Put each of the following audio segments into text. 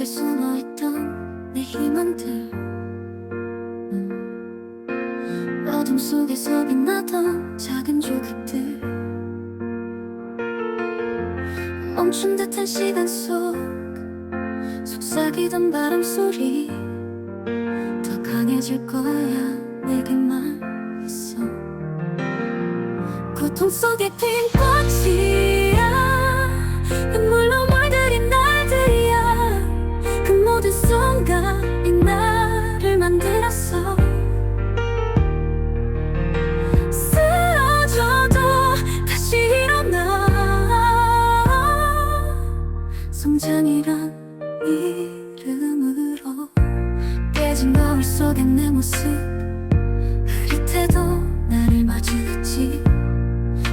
속에 숨어있던 내 희망들, 어둠 속에서 빛나던 작은 조각들, 멈춘 듯한 시간 속 속삭이던 바람 소리, 더 강해질 거야 내게 말했어. 고통 속에 핀 꽃이야, 눈물로 물들인 날들이야. 그 모든 순간이 나를 만들었어. 쓰러져도 다시 일어나. 성장이란 이름으로 깨진 거울 속에 내 모습 흐릿해도 나를 마주했지.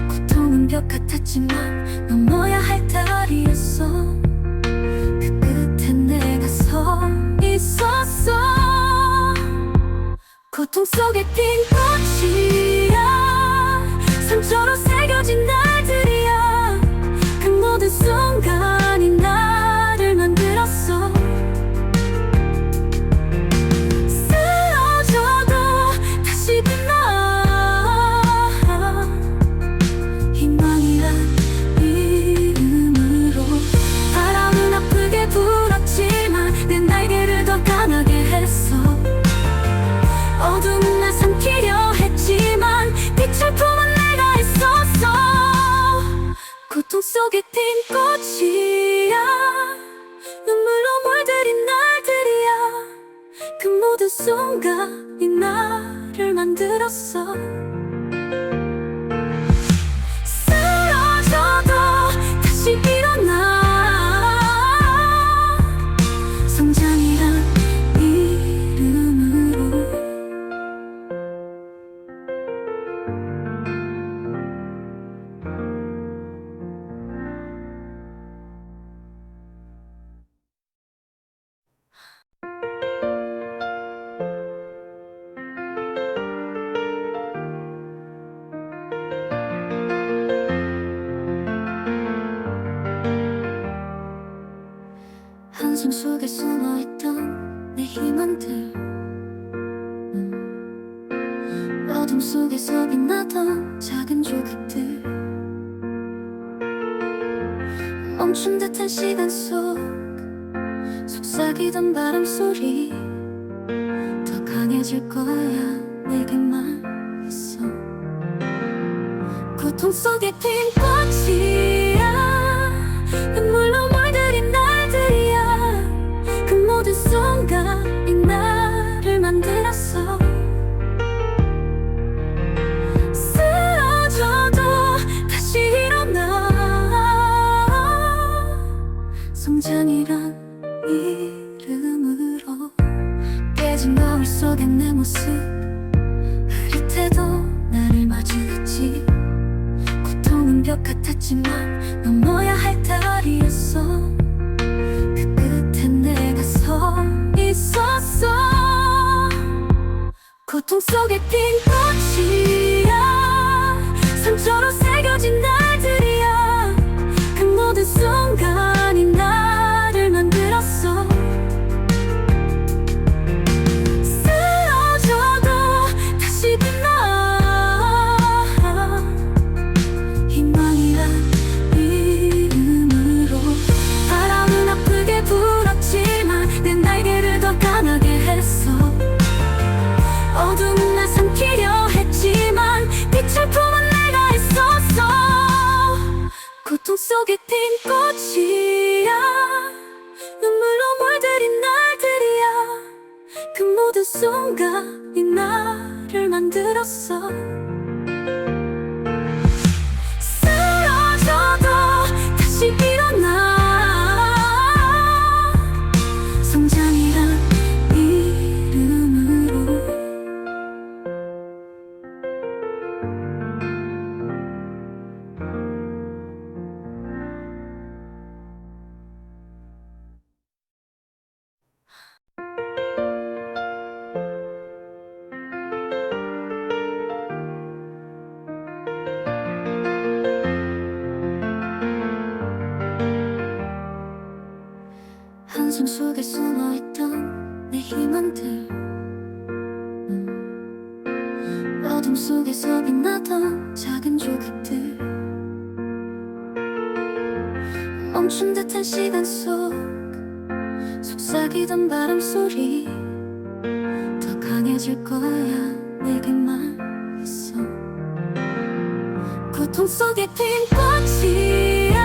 고통은 벽 같았지만 넘어야 할 다리였어. 그 끝에 내가 서 있었어. 고통 속에 핀 꽃이야, 상처로 새겨진 날들이야. 그 모든 순간이 나를 만들었어. 쓰러져도 다시 빛나. 희망이란 이름으로 바람은 아프게 불었지만 내 날개를 더 강하게 했어. 어둠은 날 삼키려 했지만 빛을 품은 내가 있었어. 고통 속에 핀 꽃이야, 눈물로 물들인 날들이야. 그 모든 순간이 나를 만들었어. 쓰러져도 다시 일어나. 성장이란 이름으로. 한숨 속에 숨어있던 내 희망들, 어둠 속에서 빛나던 작은 조각들, 멈춘 듯한 시간 속 속삭이던 바람 소리, 더 강해질 거야 내게 말했어. 고통 속에 핀 꽃이야, 눈물로 물들인 날들이야. 그 모든 순간이 나를 만들었어. 쓰러져도 다시 일어나. 성장이란 이름으로 깨진 거울 속에 내 모습 흐릿해도 나를 마주했지. 고통은 벽 같았지만 넘어야 할 다리였어. 그 끝에 내가 서 있었어. 고통 속에 핀 꽃이야, 상처로 새겨진 날들이야. 그 모든 순간이 나를 만들었어. 쓰러져도 다시 빛나. 희망이란 이름으로 바람은 아프게 불었지만 내 날개를 더 강하게 했어. 어둠은 날 삼키려 했지만 빛을 품은 내가 있었어. 고통 속에 핀 꽃이야, 눈물로 물들인 날들이야. 그 모든 순간이 나를 만들었어. 쓰러져도 다시 일어나. 성장이란 이름으로. 한숨 속에 숨어있던 내 희망들, 어둠 속에서 빛나던 작은 조각들, 멈춘 듯한 시간 속 속삭이던 바람 소리, 더 강해질 거야 내게 말했어. 고통 속에 핀 꽃이야,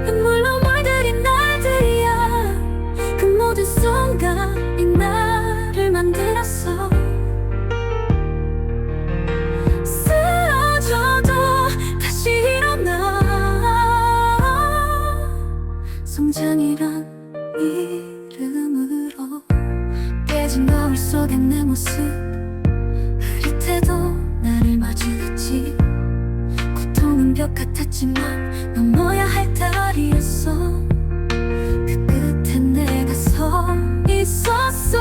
눈물로 물들인 날들이야. 그 모든 순간이 나를 만들었어. 쓰러져도 다시 일어나. 성장이란 이름으로 깨진 거울 속에 내 모습 흐릿해도 나를 마주했지. 고통은 벽 같았지만 넘어야 할 다리였어. 그 끝에 내가 서 있었어.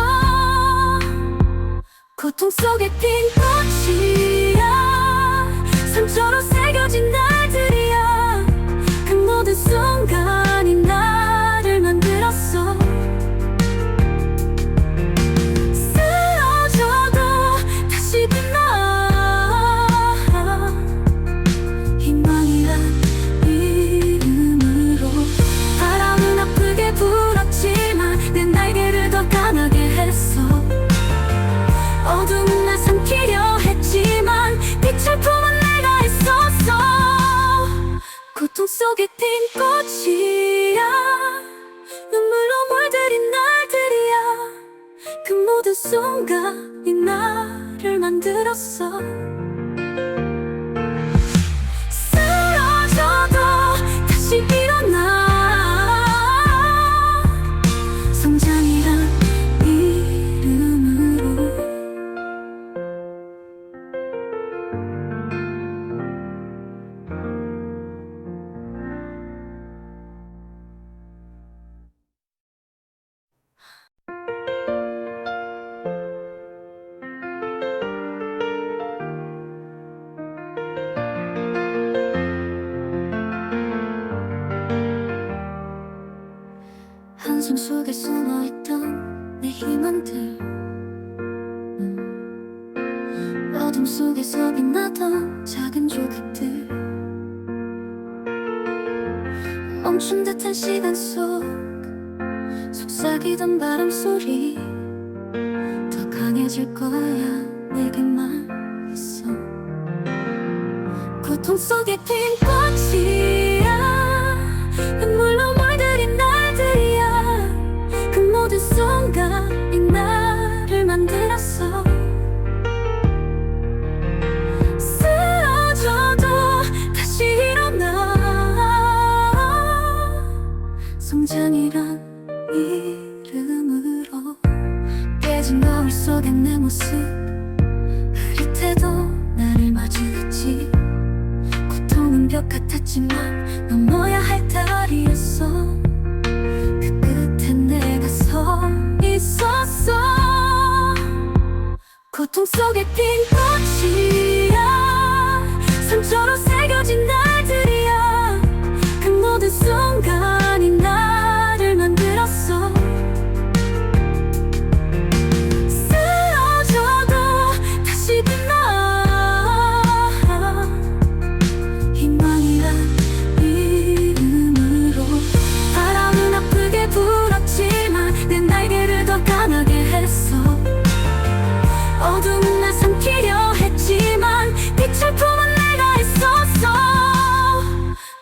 고통 속에 핀 꽃이야, 상처로 새겨진 날들이야. 그 모든 순간이 나를 만들었어. 쓰러져도 다시 빛나. 희망이란 이름으로. 바람은 아프게 불었지만 내 날개를 더 강하게 했어. 어두운 날 삼키려 했지만 빛을 품은 내가 있었어. 고통 속에 핀 꽃이야, 눈물로 물들인 날들이야. 그 모든 순간이 나를 만들었어. 쓰러져도 다시 일어나. 성장이란 이름으로. 한숨 속에 숨어있던 내 희망들, 어둠 속에서 빛나던 작은 조각들, 멈춘 듯한 시간 속 속삭이던 바람 소리, 더 강해질 거야 내게 말했어. 고통 속에 핀 꽃이야, 눈물로 물들인 날들이야. 그 모든 순간이 나를 만들었어. 쓰러져도 다시 일어나. 성장이란 이름으로. 깨진 거울 속에 내 모습 흐릿해도 나를 마주했지. 고통은 벽 같았지만 넘어야 할 다리였어. 그 끝에 내가 서 있었어. 고통 속에 핀 꽃이야, 상처로 새겨진 날들이야. 그 모든 순간이 나를 만들었어. 쓰러져도 다시 빛나. 희망이란 이름으로. 바람은 아프게 불었지만 내 날개를 더 강하게 했어. 어두운 날 삼키려 했지만 빛을 품은 내가 있었어.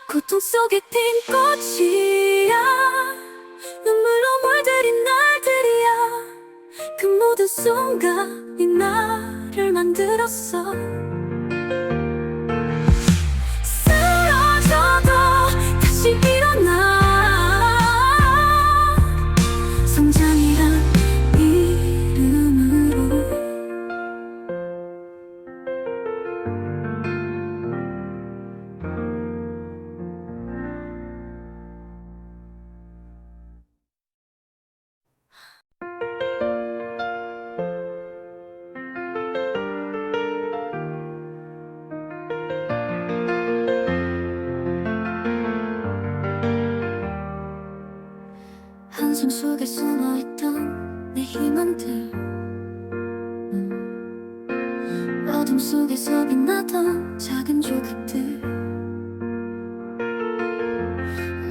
고통 속에 핀 꽃이야, 눈물로 물들인 날들이야. 그 모든 순간이 나를 만들었어. 쓰러져도 다시 일어나. 성장이란 이름으로. 속에 숨어있던 내 희망들, 어둠 속에서 빛나던 작은 조각들,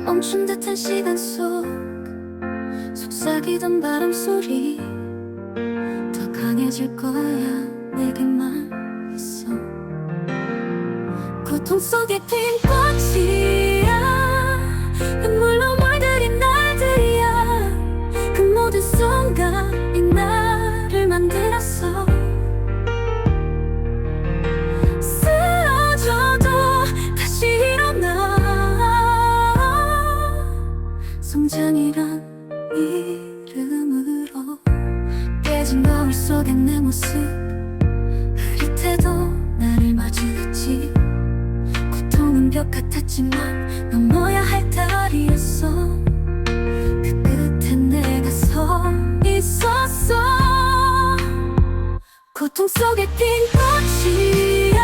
멈춘 듯한 시간 속 속삭이던 바람 소리, 더 강해질 거야 내게 말했어. 고통 속에 핀 꽃이야, 눈물로 물들인 날들이야. 그 모든 순간이 나를 만들었어. 쓰러져도 다시 일어나. 성장이란 이름으로 깨진 거울 속에 내 모습 흐릿해도 나를 마주했지. 고통은 벽 같았지만 넘어야 할 다리였어. 그 끝에 내가 서 있었어. 고통 속에 핀 꽃이야,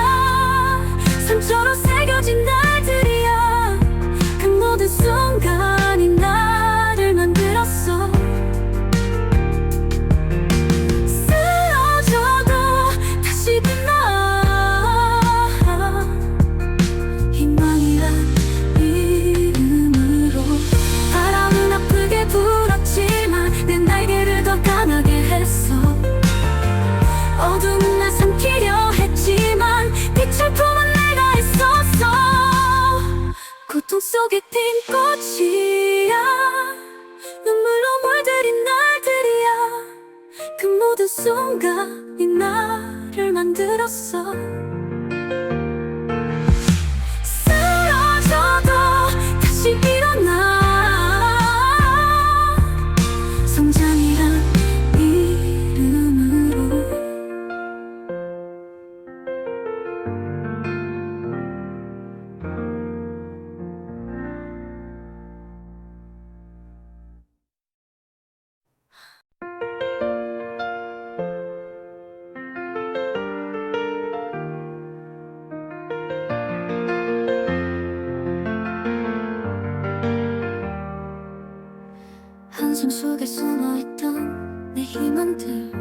상처로 새겨진 날들이야. 그 모든 순간이 나를 만들었어. 쓰러져도 다시 빛나. 희망이란 이름으로. 바람은 아프게 불었지만 내 날개를 더 강하게 했어. 어두운 날 삼키려 했지만 빛을 품은 내가 있었어. 고통 속에 핀 꽃이야, 눈물로 물들인 날들이야. 그 모든 순간이 나를 만들었어. 쓰러져도 다시 일어나. 성장이란 이름으로. 한숨 속에 숨어있던 내 희망들,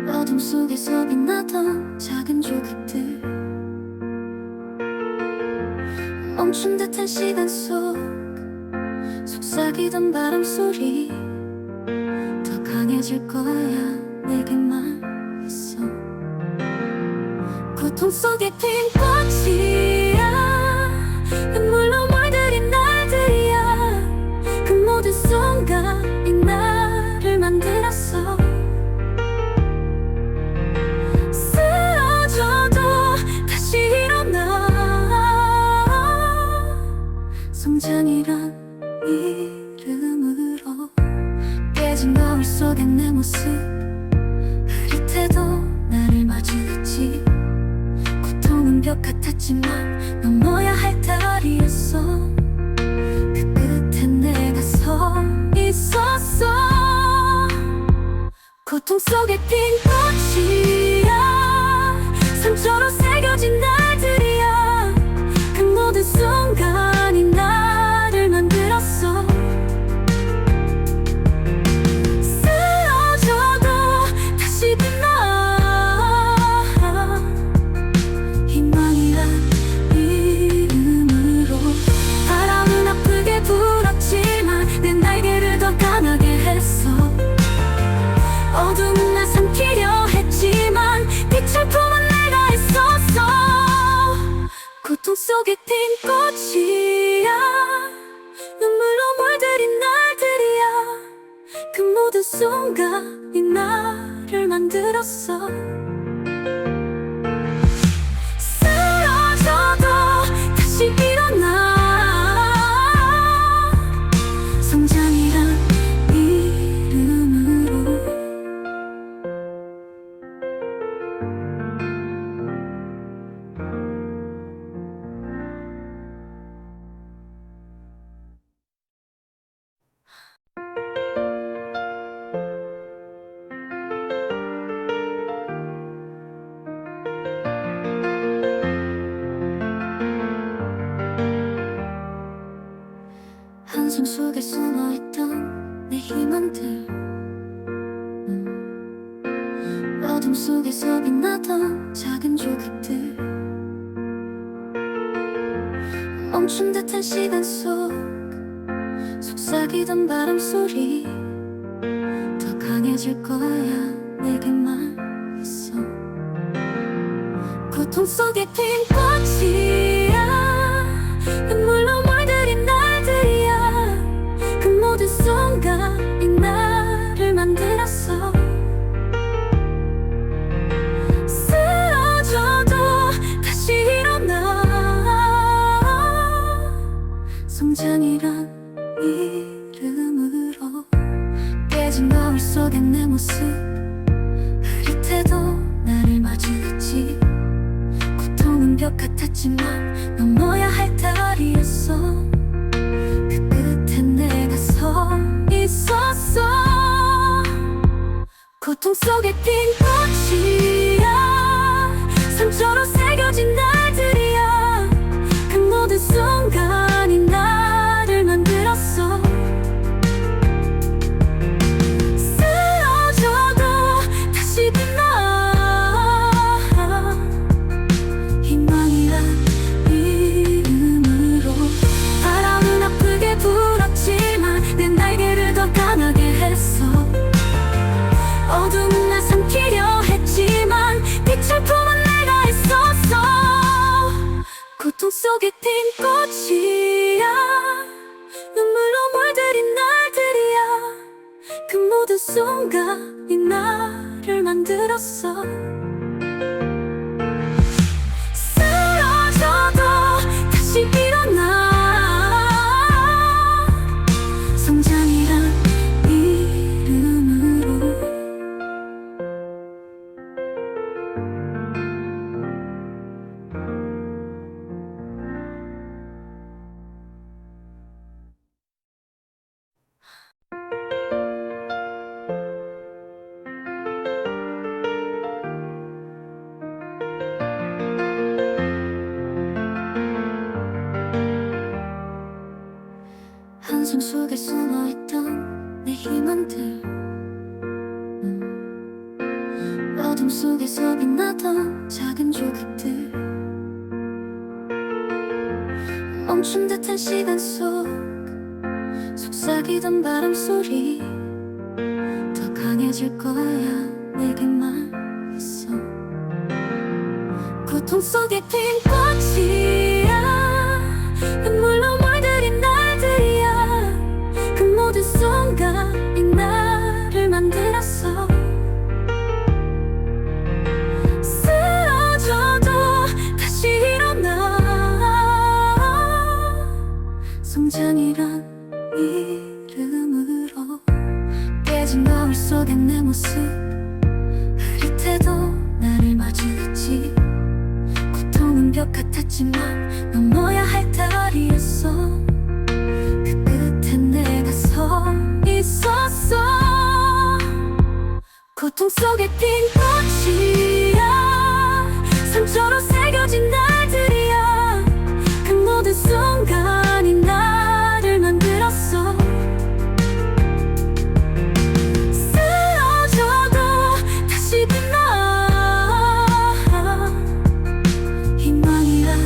어둠 속에서 빛나던 작은 조각들, 멈춘 듯한 시간 속 속삭이던 바람 소리, 더 강해질 거야 내게 말했어. 고통 속에 핀 꽃이야, 눈물로 물들인 날들이야. 그 모든 순간이 나를 만들었어. 쓰러져도 다시 일어나. 성장이란 이름으로. 깨진 거울 속에 내 모습 흐릿해도 나를 마주했지. 고통은 벽 같았지만 넘어야 할 다리였어. 그 끝에 내가 서 있었어. 고통 속에 핀 꽃이야, 상처로 새겨진 날들이야. 그 모든 순간이 나를 만들었어. 쓰러져도 다시 빛나. 희망이란 이름으로. 바람은 아프게 불었지만 내 날개를 더 강하게 했어. 어두운 날 삼키려 했지만 빛을 품은 내가 있었어. 고통 속에 핀 꽃이야, 눈물로 물들인 날들이야. 그 모든 순간이 나를 만들었어. 쓰러져도 다시 일어나. 성장이란 이름으로. 속에 숨어있던 내 희망들, 어둠 속에서 빛나던 작은 조각들, 멈춘 듯한 시간 속 속삭이던 바람 소리, 더 강해질 거야 내게 말했어. 고통 속에 핀 꽃이야, 눈물로 물들인 날들이야. 그 모든 순간이 나를 만들었어. 쓰러져도 다시 일어나. 성장이란 이름으로 깨진 거울 속에 내 모습 흐릿해도 나를 마주했지. 고통은 벽 같았지만 넘어야 할 다리였어. 그 끝에 내가 서 있었어. 고통 속에 핀 꽃이야, 상처로 새겨진 날들이야. 그 모든 순간이 나를 만들었어. 쓰러져도 다시 빛나. 희망이란 이름으로. 바람은 아프게 불었지만 내 날개를 더 강하게 했어. 어둠은 날 삼키려 했지만 빛을 품은 내가 있었어. 고통 속에 핀 꽃이야, 눈물로 물들인 날들이야. 그 모든 순간이 나를 만들었어. 쓰러져도 다시 일어나. 성장이란 이름으로. 한숨 속에 숨어있던 내 희망들, 어둠 속에서 빛나던 작은 조각들, 멈춘 듯한 시간 속 속삭이던 바람 소리, 더 강해질 거야 내게 말했어. 고통 속에 핀 꽃이야, 눈물로 물들인 날들이야. 그 모든 순간이 나를 만들었어. 쓰러져도 다시 일어나. 성장이란 이름으로. 깨진 거울 속에 내 모습 흐릿해도 나를 마주했지. 고통은 벽 같았지만 넘어야 할 다리였어. 그 끝에 내가 서 있었어. 고통 속에 핀 꽃이야, 상처로 새겨진 날들이야. 그 모든 순간이 나를 만들었어. 쓰러져도 다시 빛나. 희망이란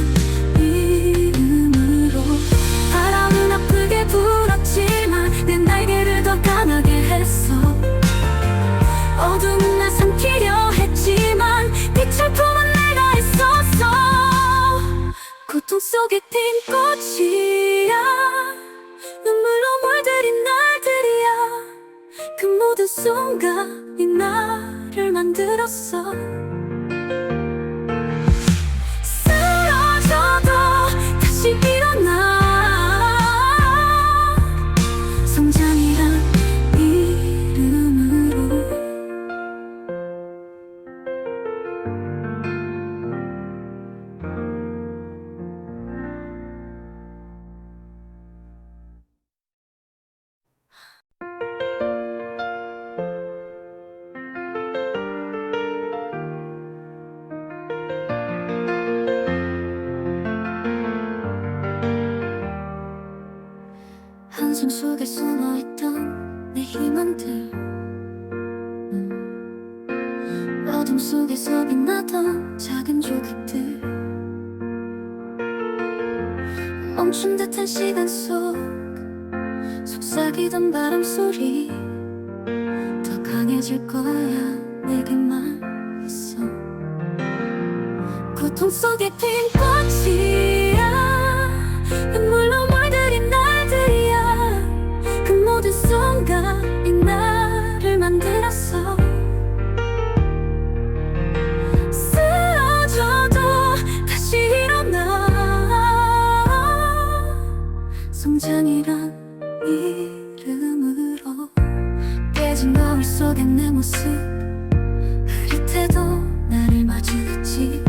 이름으로. 바람은 아프게 불었지만 내 날개를 더 강하게 했어. 어둠은 날 삼키려 했지만 빛을 품은 내가 있었어. 고통 속에 핀 꽃이야, 눈물로 물들인 날들이야. 그 모든 순간이 나를 만들었어. 쓰러져도 다시 일어나. 성장이란 이름으로. 속에 숨어있던 내 희망들, 어둠 속에서 빛나던 작은 조각들, 멈춘 듯한 시간 속 속삭이던 바람 소리, 더 강해질 거야 내게 말했어. 고통 속에 핀 꽃이야, 눈물로 물들인 날들이야. 그 모든 순간이 나를 만들었어. 쓰러져도 다시 일어나. 성장이란 이름으로 깨진 거울 속에 내 모습 흐릿해도 나를 마주했지.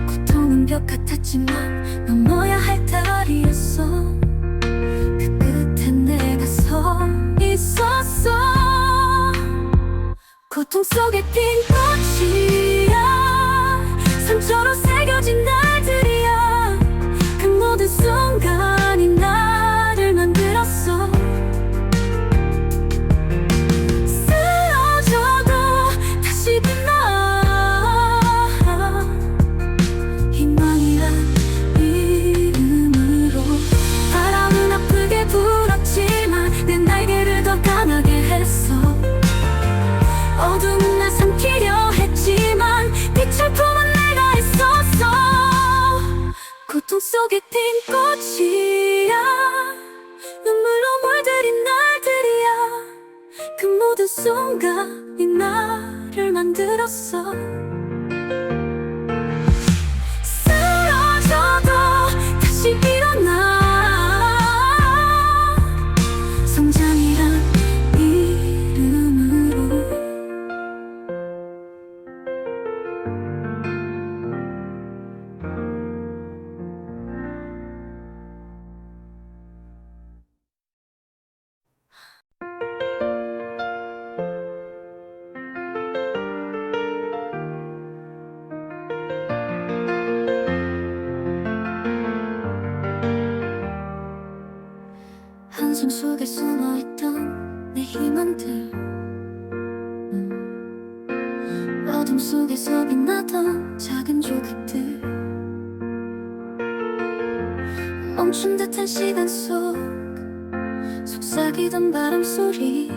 고통은 벽 같았지만 넘어야 할 다리였어. 그 끝에 내가 서 있었어. 고통 속에 핀 꽃이야, 상처로 새겨진 날들이야. 그 모든 순간이 나를 만들었어. 쓰러져도 다시 빛나. 희망이란 이름으로. 바람은 아프게 불었지만 내 날개를 더 강하게 했어. 어둠은 날 삼키려 했지만 빛을 품은 내가 있었어. 고통 속에 핀 꽃이야, 눈물로 물들인 날들이야. 그 모든 순간이 나를 만들었어. 쓰러져도 다시 일어나. 성장이란 이름으로. 한숨 속에 숨어있던 내 희망들, 어둠 속에서 빛나던 작은 조각들, 멈춘 듯한 시간 속 속삭이던 바람 소리,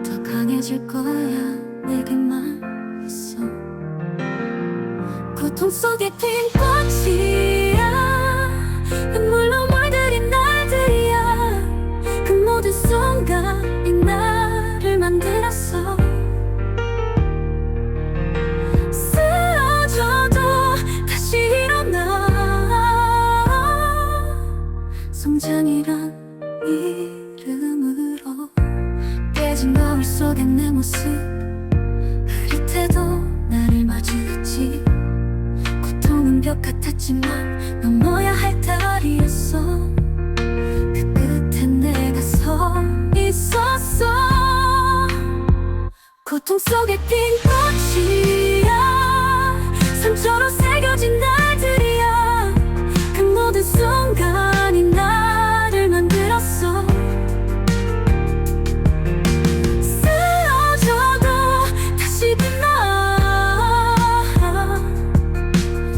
더 강해질 거야 내게 말했어. 고통 속에 핀 꽃이야, 눈물로 물들인 날들이야. 그 모든 순간이 나를 만들었어. 쓰러져도 다시 일어나. 성장이란 이름으로. 깨진 거울 속에 내 모습 흐릿해도 나를 마주했지. 고통은 벽 같았지만 넘어야 할 다리였어. 그 끝에 내가 서 있었어. 고통 속에 핀 꽃이야, 상처로 새겨진 날들이야. 그 모든 순간이 나를 만들었어. 쓰러져도 다시 빛나.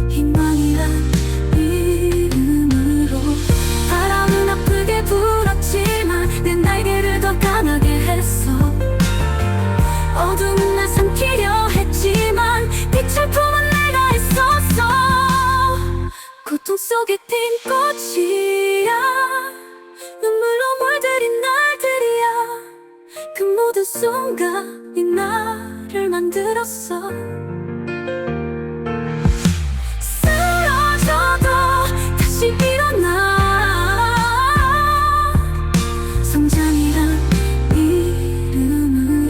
희망이란 이름으로. 바람은 아프게 불었지만 내 날개를 더 강하게 했어. 어둠은 날 삼키려 했지만 빛을 품은 내가 있었어. 고통 속에 핀 꽃이야, 눈물로 물들인 날들이야. 그 모든 순간이 나를 만들었어. 쓰러져도 다시 일어나. 성장이란 이름으로.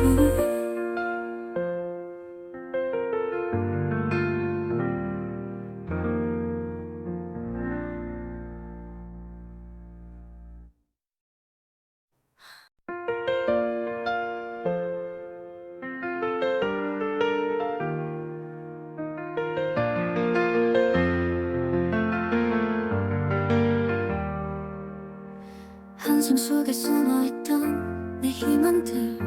속에 숨어있던 내 희망들,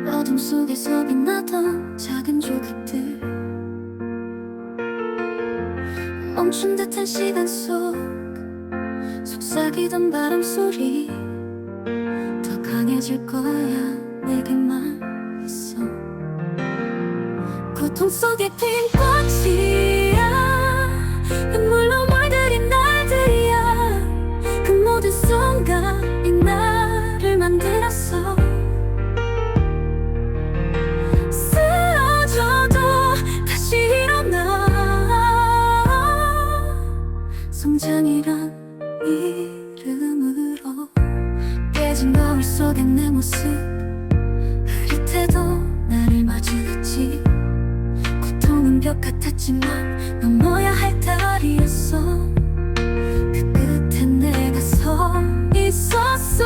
어둠 속에서 빛나던 작은 조각들, 멈춘 듯한 시간 속 속삭이던 바람 소리, 더 강해질 거야 내게 말했어. 고통 속에 핀 꽃이야, 눈물로 물들인 날들이야. 그 모든 순간이 나를 만들었어. 쓰러져도 다시 일어나. 성장이란 이름으로 깨진 거울 속에 내 모습 흐릿해도 나를 마주했지. 고통은 벽 같았지만 넘어야 할 다리였어. 그 끝에 내가 서 있었어.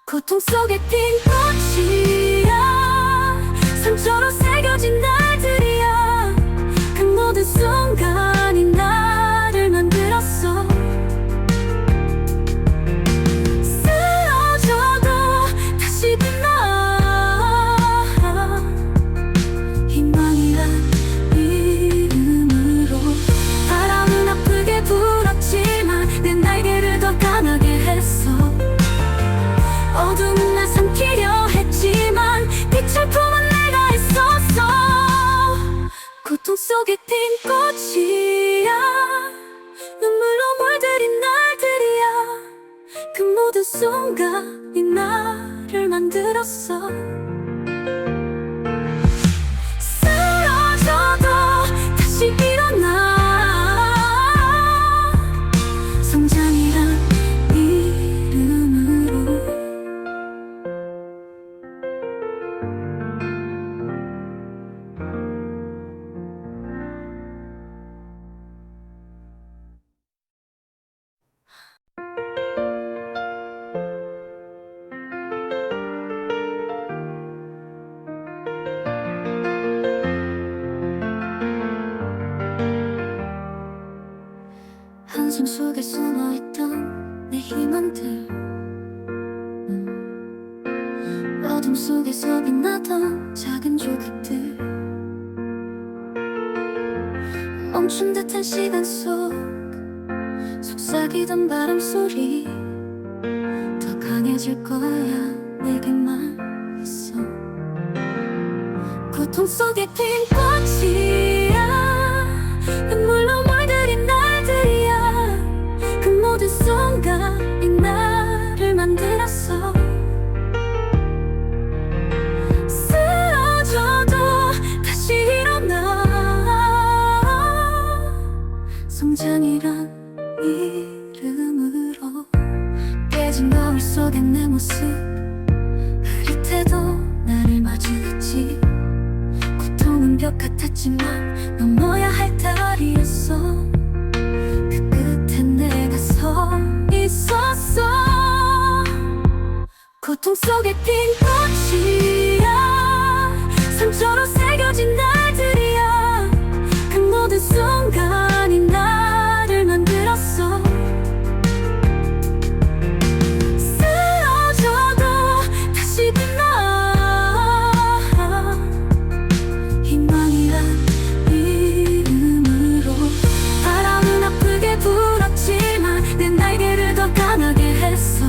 고통 속에 핀 꽃이야, 상처로 새겨진 날들이야. 그 모든 순간이 나를 만들었어. 쓰러져도 다시 빛나. 희망이란 이름으로. 바람은 아프게 불었지만 내 날개를 더 강하게 했어. 어둠은 날 삼키려 했지만 빛을 품은 내가 있었어. 고통 속에 핀 꽃이야, 눈물로 물들인 날들이야. 그 모든 순간이 나를 만들었어. 쓰러져도 다시 일어나. 성장이란 이름으로. 한숨 속에 숨어있던 내 희망들, 어둠 속에서 빛나던 작은 조각들, 멈춘 듯한 시간 속 속삭이던 바람 소리, 더 강해질 거야 내게 말했어. 고통 속에 핀 꽃이야, 눈물로 물들인 날들이야. 그 모든 순간이 나를 만들었어. 쓰러져도 다시 일어나. 성장이란 이름으로. 깨진 거울 속에 내 모습 흐릿해도 나를 마주했지. 고통은 벽 같았지만 넘어야 할 다리였어. 그 끝에 내가 서 있었어. 고통 속에 핀 꽃이야, 상처로 새겨진 날들이야. 그 모든 순간이 나를 만들었어. 쓰러져도 다시 빛나. 희망이란 이름으로. 바람은 아프게 불었지만 내 날개를 더 강하게 했어.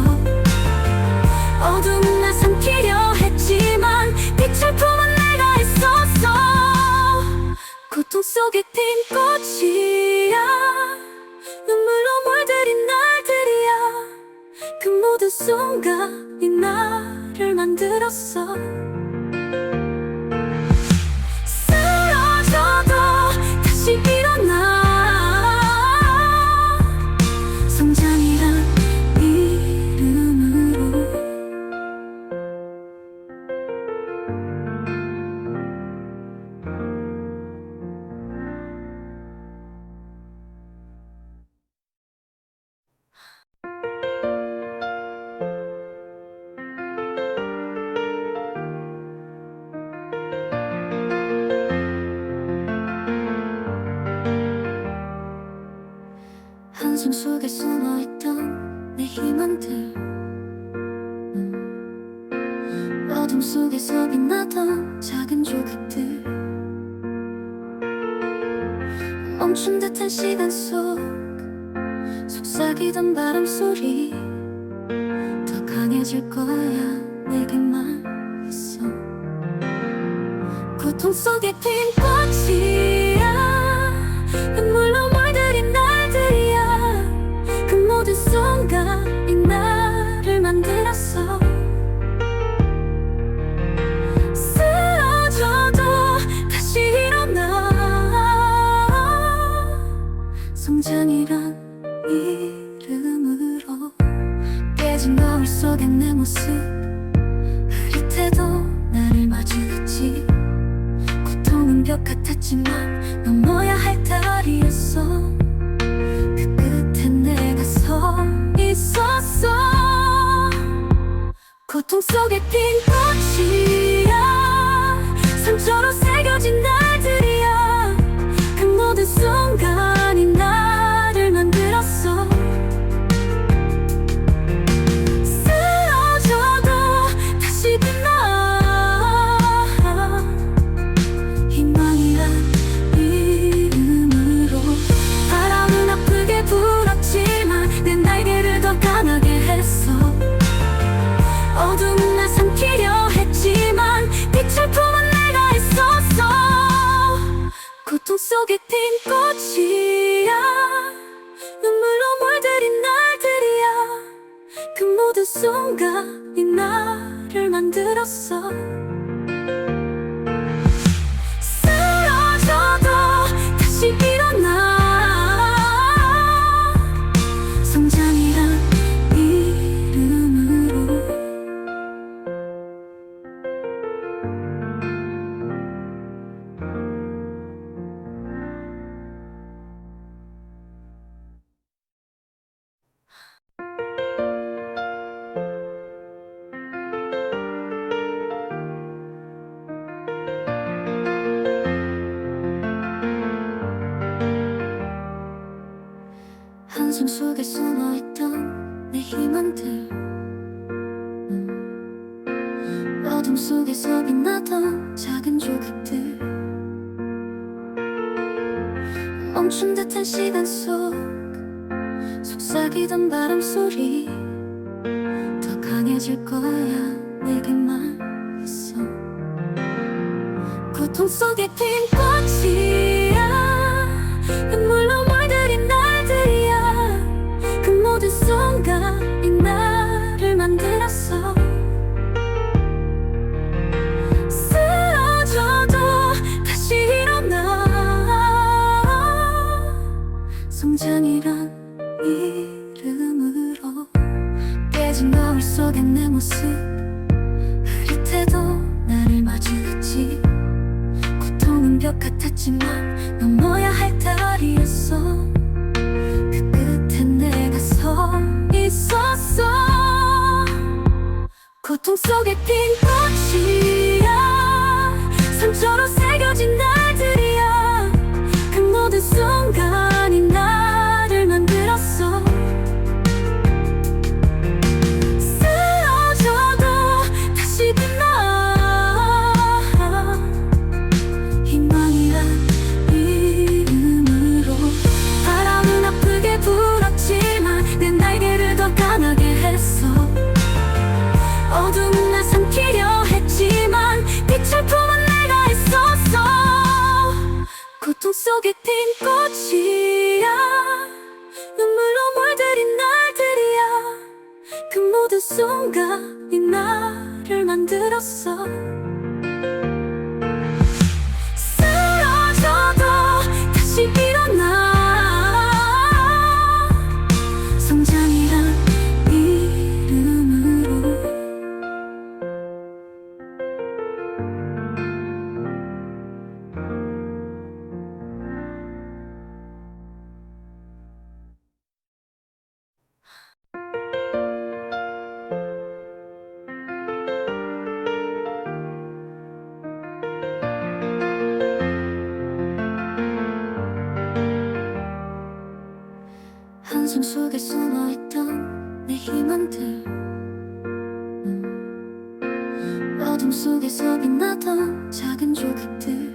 어둠은 날 삼키려 했지만 빛을 품은 내가 있었어. 고통 속에 핀 꽃이야, 눈물로 물들인 날들이야. 그 모든 순간이 나를 만들었어. 쓰러져도 다시 일어나. 성장이란 이름으로. 숨어있던 내 희망들 어둠 속에서 빛나던 작은 조각들 멈춘 듯한 시간 속 속삭이던 바람 소리 더 강해질 거야 내게 말했어. 고통 속에 핀 꽃이야 눈물로 물들인 날들이야 그 모든 순간이 나를 만들었어. 쓰러져도 다시 일어나 성장이란 이름으로 깨진 거울 속엔 내 모습 흐릿해도 나를 마주했지. 고통은 벽 같았지만 넘어야 할 다리였어. 그 끝엔 내가 서 있었어. 고통 속에 핀 꽃이야 상처로 새겨진 날들이야 그 모든 순간이 나를 만들었어. 쓰러져도 다시 빛나 희망이란 이름으로. 바람은 아프게 불었지만 내 날개를 더 강하게 했어. 어둠은 날 삼키려 했지만 빛을 품은 내가 있었어. 고통 속에 핀 꽃이야 눈물로 물들인 날들이야 그 모든 순간이 나를 만들었어. 쓰러져도 다시 일어나 성장이란 이름으로. 한숨 속에 숨어있던 내 희망들 어둠 속에서 빛나던 작은 조각들 멈춘 듯한 시간 속 속삭이던 바람 소리 더 강해질 거야 내게 말했어. 고통 속에 핀 꽃이야 눈물로 물들인 날들이야 그 모든 순간이 나를 만들었어. 쓰러져도 다시 일어나 성장이란 이름으로. 깨진 거울 속엔 내 모습 흐릿해도 나를 마주했지. 고통은 벽 같았지만 넘어야 할 다리였어. 그 끝엔 내가 서 있었어. 고통 속에 핀 꽃이야 상처로 새겨진 날들이야 그 모든 순간이 나를 만들었어. 쓰러져도 다시 빛나 희망이란 이름으로. 바람은 아프게 불었지만 내 날개를 더 강하게 했어. 어둠은 날 삼키려 했지만 빛을 품은 내가 있었어. 고통 속에 핀 꽃이야 눈물로 물들인 날들이야 그 모든 순간이 나를 만들었어. 쓰러져도 다시 일어나 성장이란 이름으로. 숨어있던 내 희망들 어둠 속에서 빛나던 작은 조각들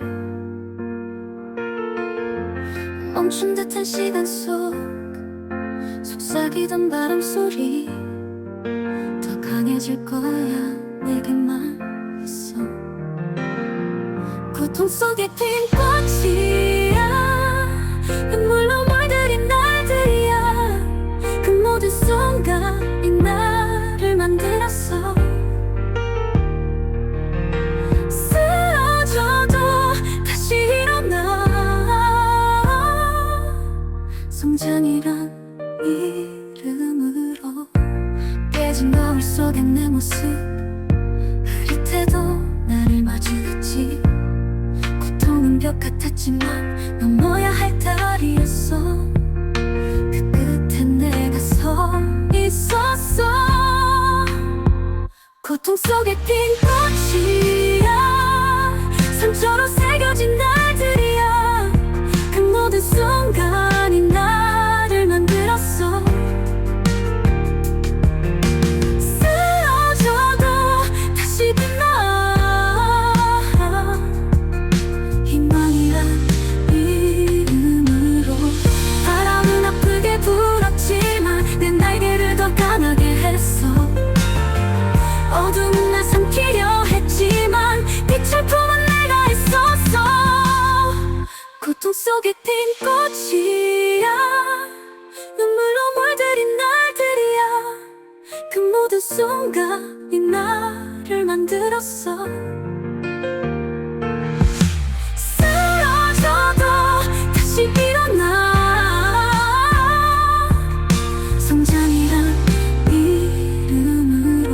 멈춘 듯한 시간 속 속삭이던 바람 소리 더 강해질 거야 내게 말했어. 고통 속에 핀 꽃이야 눈물로 물들인 날들이야 그 모든 순간이 나를 만들었어. 쓰러져도 다시 일어나 성장이란 이름으로 깨진 거울 속엔 내 모습 흐릿해도 나를 마주했지. 고통은 벽 같았지만 넘어야 할 다리였어. 그 끝엔 내가 서 있었어. 고통 속에 핀 꽃이야 상처로 새겨진 날들이야 그 모든 순간이 나를 만들었어. 쓰러져도 다시 빛나 희망이란 이름으로. 바람은 아프게 불었지만 내 날개를 더 강하게 했어. 어두운 날 삼키려 했지만 빛을 품은 내가 있었어. 고통 속에 핀 꽃이야 눈물로 물들인 날들이야 그 모든 순간이 나를 만들었어. 쓰러져도 다시 일어나 성장이란 이름으로.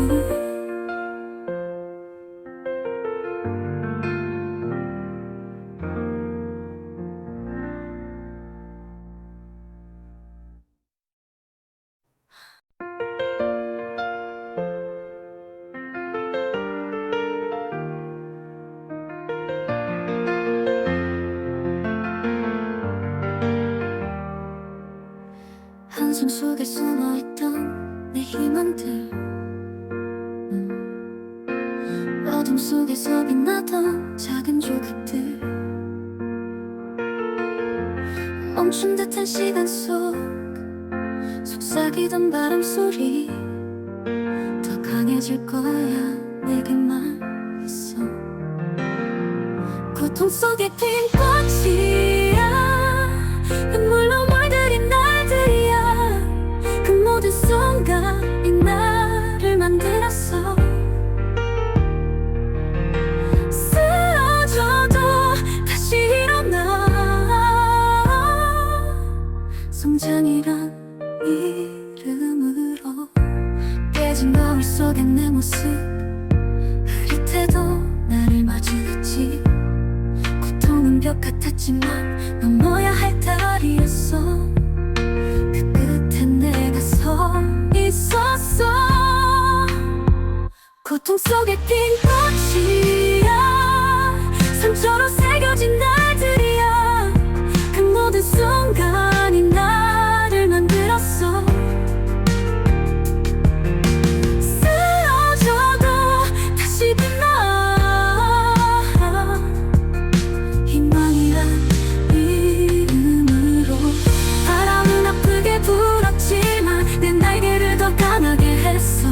한숨 속에 숨어있던 내 희망들 어둠 속에서 빛나던 작은 조각들 멈춘 듯한 시간 속 속삭이던 바람 소리 더 강해질 거야 내게 말했어. 고통 속에 핀 꽃이야 눈물로 물들인 날들이야 그 모든 순간이 나를 만들었어. 쓰러져도 다시 일어나 성장이란 이름으로. 깨진 거울 속엔 내 모습 흐릿해도 나를 마주했지. 고통은 벽 같았지만 넘어야 할 다리였어. 그 끝엔 내가 서 있었어. 고통 속에 핀 꽃이야 상처로 새겨진 날들이야 그 모든 순간이 나를 만들었어. 쓰러져도 다시 빛나 희망이란 이름으로. 바람은 아프게 불었지만 내 날개를 더 강하게 했어.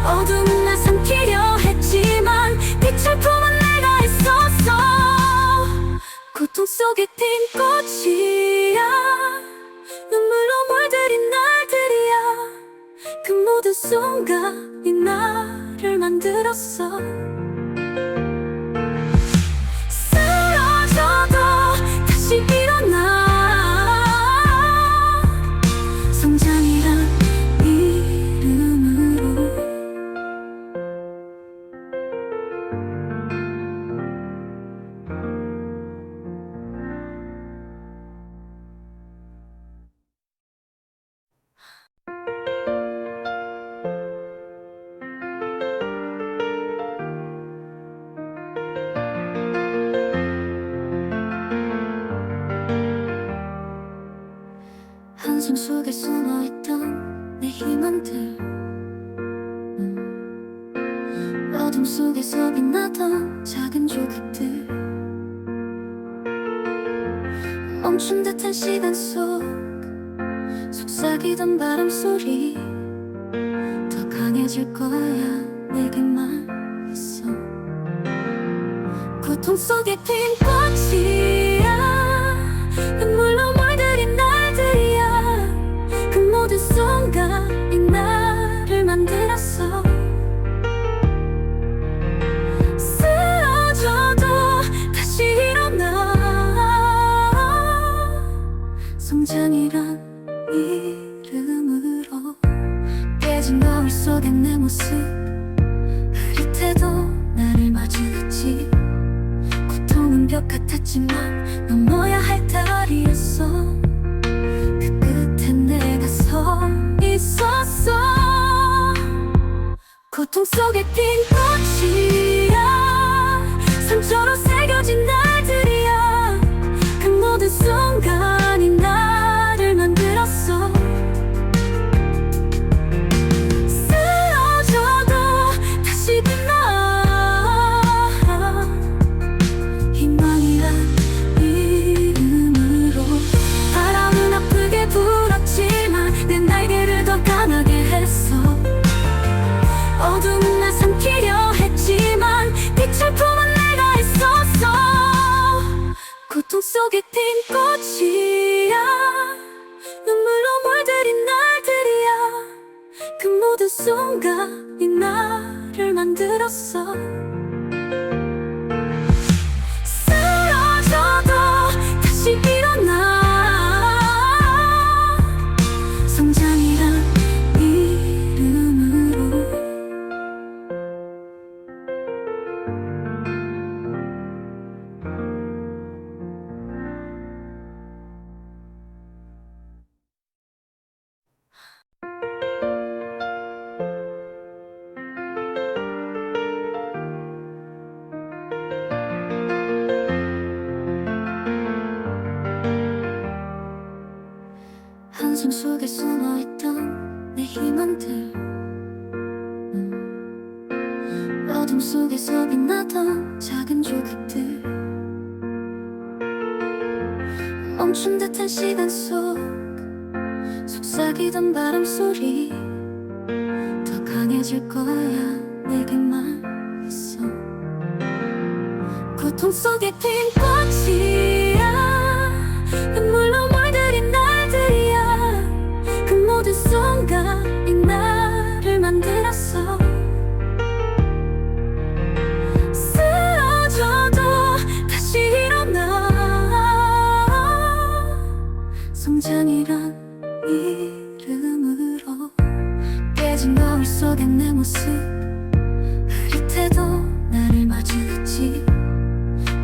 어두운 날 삼키려 했지만 빛을 품은 내가 있었어. 고통 속에 핀 꽃이야 눈물로 물들인 날들이야 그 모든 순간이 나를 만들었어. 쓰러져도 다시 일어나 성장이란 이름으로. 숨어있던 내 희망들, 어둠 속에서 빛나던 작은 조각들, 멈춘 듯한 시간 속 속삭이던 바람 소리, 더 강해질 거야 내게 말했어. 고통 속에 핀 꽃이야, 눈물로 물들인 날들이야. 그 모든 순간이 나를 만들었어. 쓰러져도 다시 일어나. 성장이란 이름으로 깨진 거울 속에 내 모습 흐릿해도 나를 마주했지. 고통은 벽 같았지만 넘어야 할 다리였어. 그 끝에 내가 서 있었어. 고통 속에 핀 꽃이야, 상처로 새겨진 날들이야. 그 모든 순간이 나를 만들었어. 쓰러져도 다시 빛나. 희망이란 이름으로. 바람은 아프게 불었지만 내 날개를 더 강하게 했어. 어둠은 날 삼키려 했지만 빛을 품은 내가 있었어. 고통 속에 핀 꽃이야, 눈물로 물들인 날들이야. 그 모든 순간이 나를 만들었어. 쓰러져도 다시 일어나. 성장이란 이름으로. 한숨 속에 숨어있던 내 희망들, 어둠 속에서 빛나던 작은 조각들, 멈춘 듯한 시간 속 속삭이던 바람 소리, 더 강해질 거야 내게 말했어. 고통 속에 핀 꽃이야, 눈물로 물들인 날들이야. 그 모든 순간이 나를 만들었어. 쓰러져도 다시 일어나. 성장이란 이름으로. 깨진 거울 속에 내 모습 흐릿해도 나를 마주했지.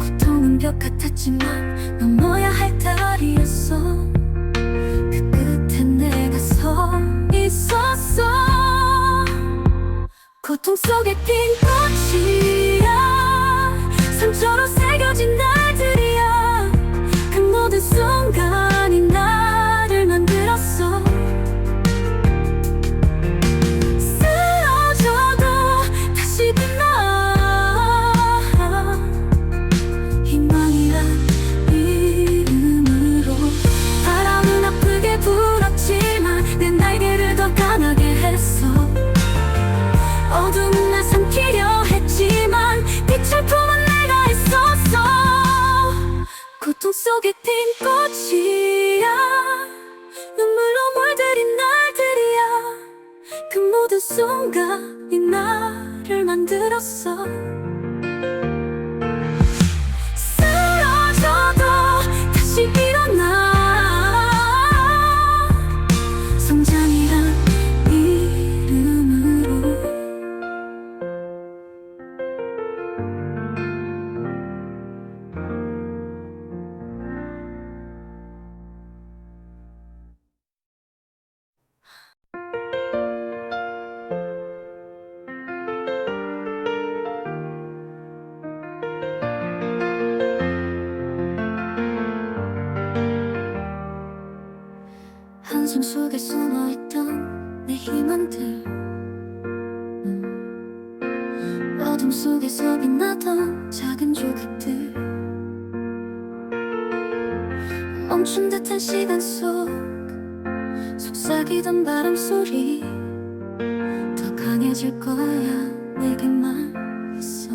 고통은 벽 같았지만 넘어야 할 다리였어. 그 끝에 내가 서 있었어. 고통 속에 핀 꽃이야, 상처로 새겨진 날들이야. 그 모든 순간이 나를 만들었어. 쓰러져도 다시 빛나. 희망이란 이름으로. 바람은 아프게 불었지만 내 날개를 더 강하게 했어. 어둠은 날 삼키려 했지만 빛을 품은 내가 있었어. 고통 속에 핀 꽃이야, 눈물로 물들인 날들이야. 그 모든 순간이 나를 만들었어. 쓰러져도 다시 일어나. 성장이란 이름으로. 숨어있던 내 희망들, 어둠 속에서 빛나던 작은 조각들, 멈춘 듯한 시간 속 속삭이던 바람 소리, 더 강해질 거야 내게 말했어.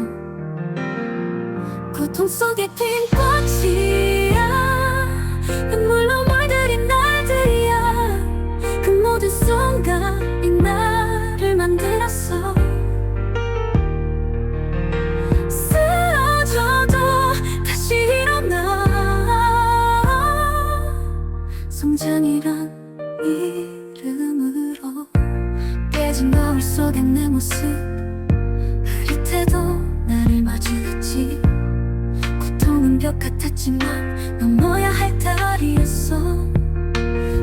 고통 속에 핀 꽃이야, 눈물로 물들인 날들이야. 그 모든 순간이 나를 만들었어. 쓰러져도 다시 일어나. 성장이란 이름으로 깨진 거울 속에 내 모습 흐릿해도 나를 마주했지. 고통은 벽 같았지만 넘어야 할 다리였어.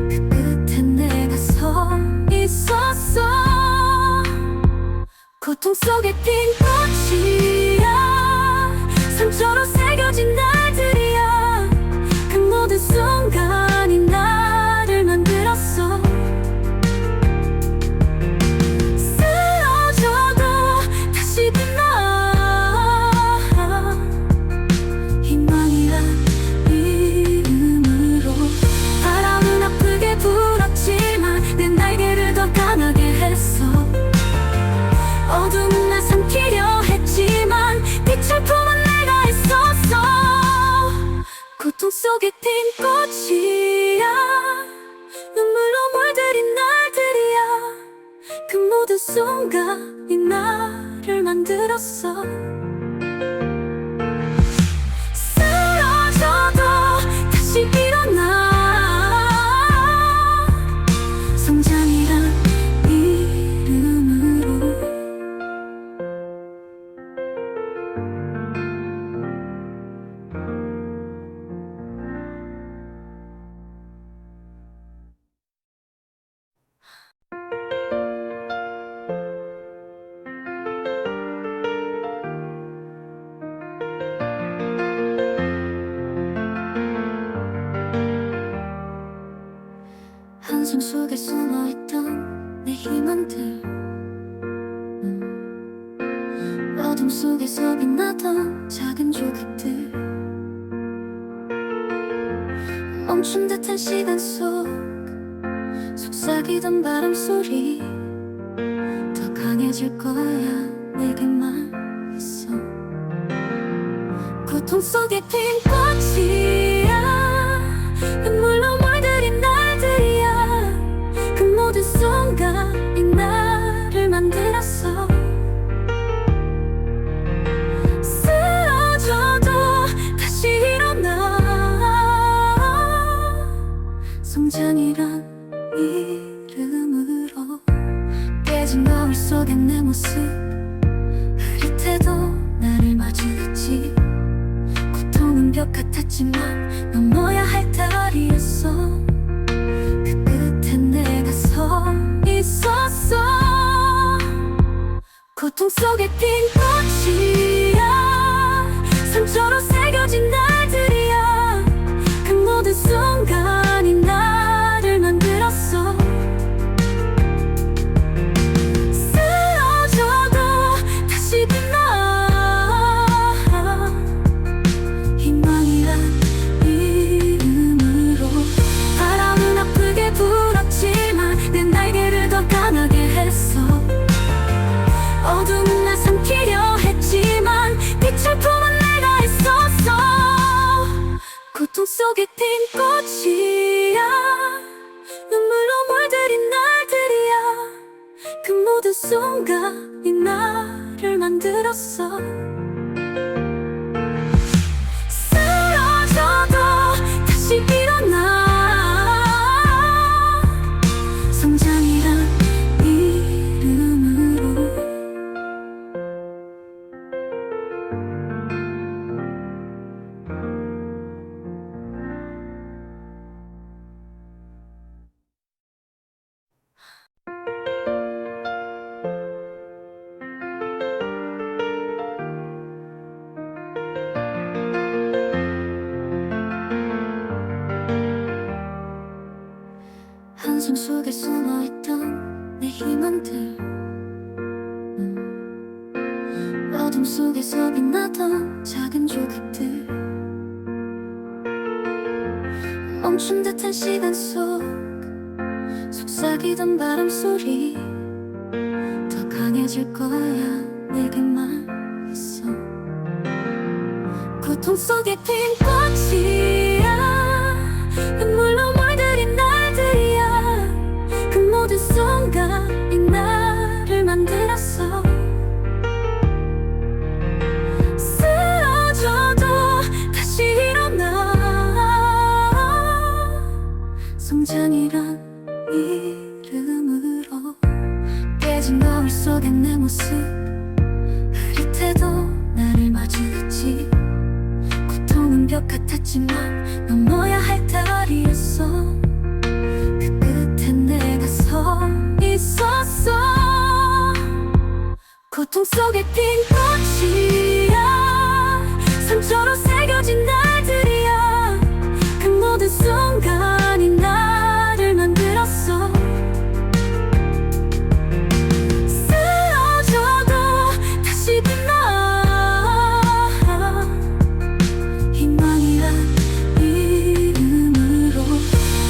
그 끝에 내가 서 있었어. 고통 속에 핀 꽃이야, 상처로 새겨진 날들이야. 그 모든 순간이 나를 만들었어. 쓰러져도 다시 빛나. 희망이란 이름으로. 바람은 아프게 불었지만 내 날개를 더 강하게 했어. 어둠은 날 삼키려 했지만 빛을 품은 내가 있었어. 고통 속에 핀 꽃이야, 눈물로 물들인 날들이야. 그 모든 순간이 나를 만들었어. 쓰러져도 다시 일어나. 성장이란 이름으로. 한숨 속에 숨어있던 내 희망들, 어둠 속에서 빛나던 작은 조각들, 멈춘 듯한 시간 속 속삭이던 바람 소리, 더 강해질 거야 내게 말했어. 고통 속에 핀 꽃이야, 눈물로 물들인 날들이야. 그 모든 순간이 나를 만들었어. 쓰러져도 다시 일어나. 성장이란 이름으로. 깨진 거울 속에 내 모습 흐릿해도 나를 마주했지. 고통은 벽 같았지만 넘어야 할 다리였어. 그 끝에 내가 서 있었어. 고통 속에 핀 꽃이야, 상처로 새겨진 날들이야. 그 모든 순간이 나를 만들었어. 쓰러져도 다시 빛나. 희망이란 이름으로. 바람은 아프게 불었지만 내 날개를 더 강하게 했어. 어둠은 날 삼키려 했지만 빛을 품은 내가 있었어. 고통 속에 핀 꽃이야, 눈물로 물들인 날들이야. 그 모든 순간이 나를 만들었어. 쓰러져도 다시 일어나. 성장이란 이름으로. 숨어있던 내 희망들 어둠 속에서 빛나던 작은 조각들 멈춘 듯한 시간 속 속삭이던 바람 소리 더 강해질 거야 내게만 있어 고통 속에 핀 꽃이야 눈물로 물들인 날들이야 그 모든 순간이 나를 만들었어 쓰러져도 다시 일어나 성장이란 이름으로 깨진 거울 속에 내 모습 흐릿해도 나를 마주했지 고통은 벽 같았지만 넘어야 할 다리였어 그 끝에 내가 서 있었어 고통 속에 핀 꽃이야 상처로 새겨진 날들이야 그 모든 순간이 나를 만들었어 쓰러져도 다시 빛나 희망이란 이름으로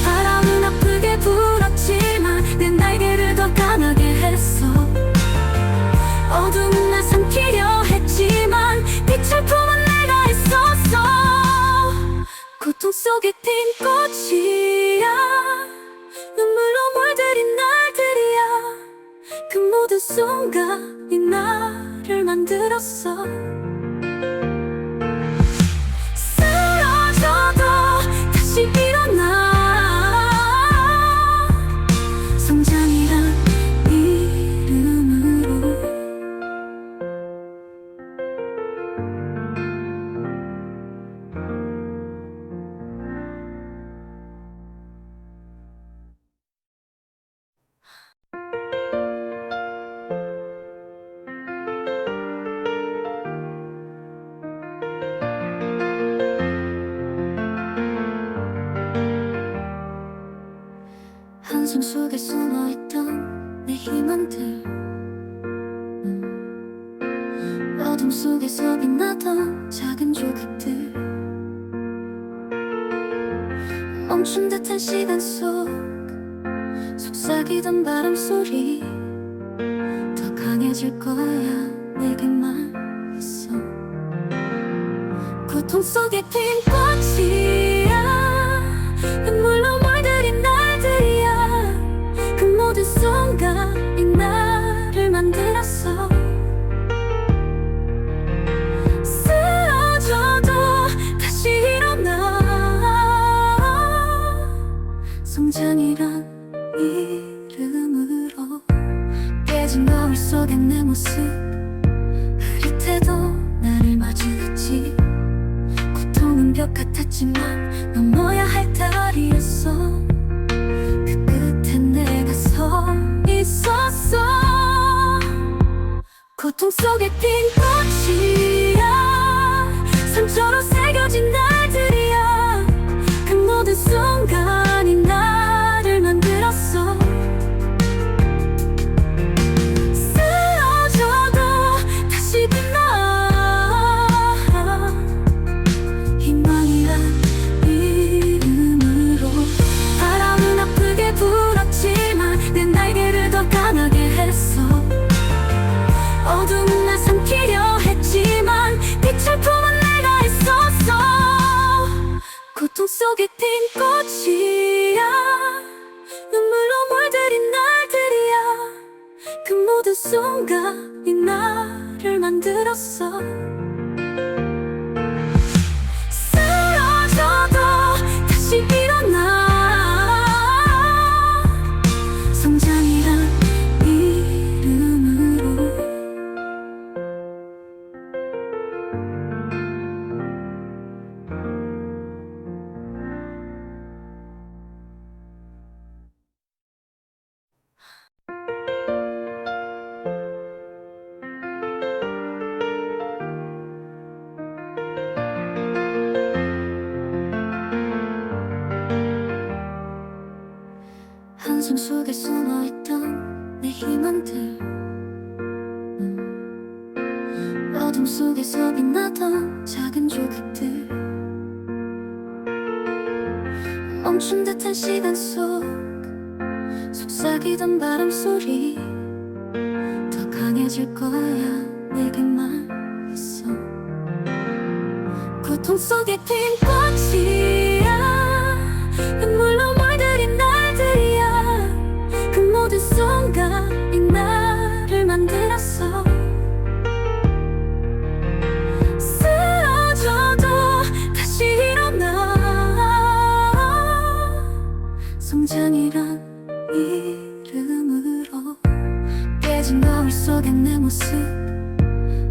바람은 아프게 불었지만 내 날개를 더 강하게 했어 어두운 날 삼키려 했지만 빛을 품은 내가 있었어 고통 속에 핀 꽃이야 눈물로 물들인 날들이야 그 모든 순간이 나를 만들었어 쓰러져도 다시 일어나 성장이란 이름으로 한숨 속에 숨어있던 내 희망들 어둠 속에서 빛나던 작은 조각들 멈춘 듯한 시간 속 속삭이던 바람 소리 더 강해질 거야 내게만 있어 고통 속에 핀 꽃이야 눈물로 물들인 날들이야 그 모든 순간이 나를 만들었어 쓰러져도 다시 일어나 성장이란 이름으로 깨진 거울 속에 내 모습 흐릿해도 나를 마주했지 고통은 벽 같았지만 넘어야 할 다리였어 그 끝에 내가 서 있었어 고통 속에 핀 꽃이야 상처로 새겨진 날들이야 그 모든 순간이 나를 만들었어 쓰러져도 다시 빛나 희망이란 이름으로 바람은 아프게 불었지만 내 날개를 더 강하게 했어 어두운 날 삼키려 했지만 빛을 품은 내가 있었어 고통 속에 핀 꽃이야 눈물로 물들인 날들이야 그 모든 순간이 나를 만들었어 쓰러져도 다시 일어나 성장이란 이름으로 속에 숨어있던 내 희망들, 어둠 속에서 빛나던 작은 조각들, 멈춘 듯한 시간 속 속삭이던 바람소리, 더 강해질 거야 내게만 있어. 고통 속에 핀 꽃이야, 눈물로 물들인 날들이야. 그 모든 순간이 나를 만들었어. 쓰러져도 다시 일어나. 성장이란 이름으로 깨진 거울 속에 내 모습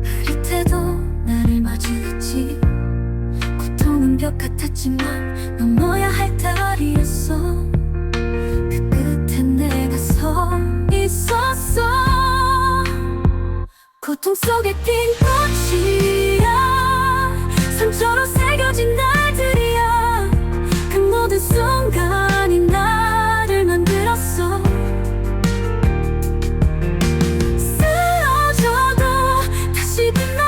흐릿해도 나를 마주했지. 고통은 벽 같았지만 넘어야 할 다리였어. 그 끝에 내가 서 있었어. 고통 속에 핀 꽃이야, 상처로 새겨진 날들이야. 그 모든 순간이 나를 만들었어. 쓰러져도 다시 빛나.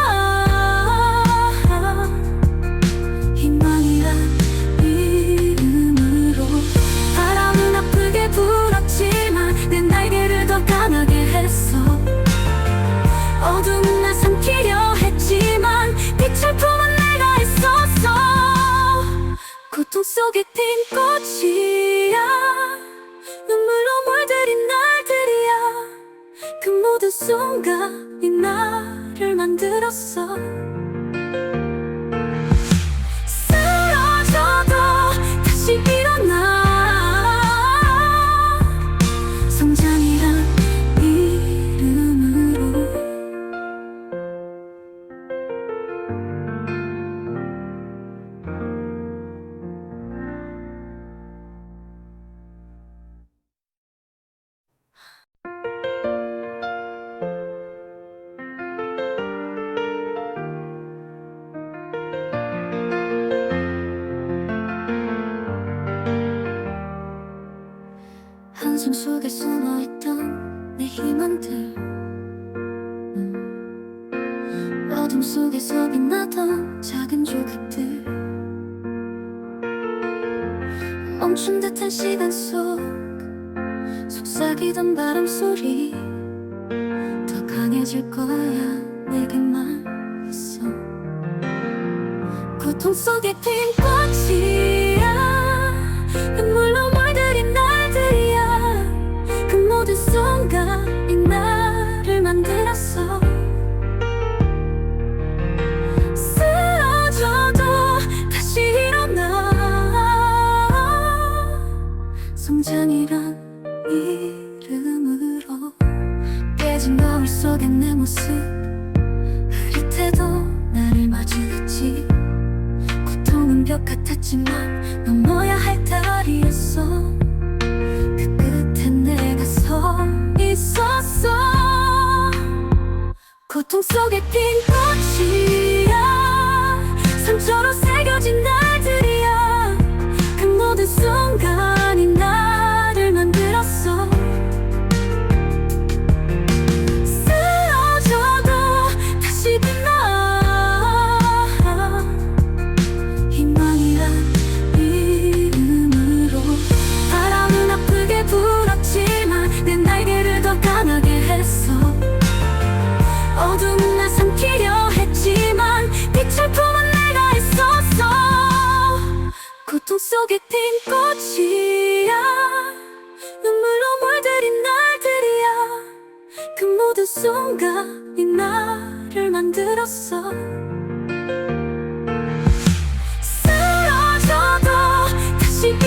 희망이란 이름으로. 바람은 아프게 불었지만 내 날개를 더 강하게 했어. 어두운 날 삼키려 했지만 빛을 품은 내가 있었어. 고통 속에 핀 꽃이야, 눈물로 물들인 날들이야. 그 모든 순간이 나를 만들었어. 쓰러져도 다시 일어나. 성장이란 이름으로. 한숨 속에 숨어있던 내 희망들, 어둠 속에서 빛나던 작은 조각들, 멈춘 듯한 시간 속 속삭이던 바람소리, 더 강해질 거야 내게만 있어. 고통 속에 핀 꽃이야, 눈물로 물들인 날들이야. 그 모든 순간이 나를 만들었어. 쓰러져도 다시 일어나. 성장이란 이름으로. 깨진 거울 속에 내 모습 흐릿해도 나를 마주했지. 고통은 벽 같았지만 넘어야 할 다리였어. 그 끝에 내가 서 있었어. 고통 속에 핀 꽃이야, 상처로 새겨진 날들이야. 그 모든 순간이 나를 만들었어. 쓰러져도 다시 빛나. 희망이란 이름으로. 바람은 아프게 불었지만 내 날개를 더 강하게 했어. 어두운 날 삼키려 했지만 빛을 품은 내가 있었어. 고통 속에 핀 꽃이야, 눈물로 물들인 날들이야. 그 모든 순간이 나를 만들었어. 쓰러져도 다시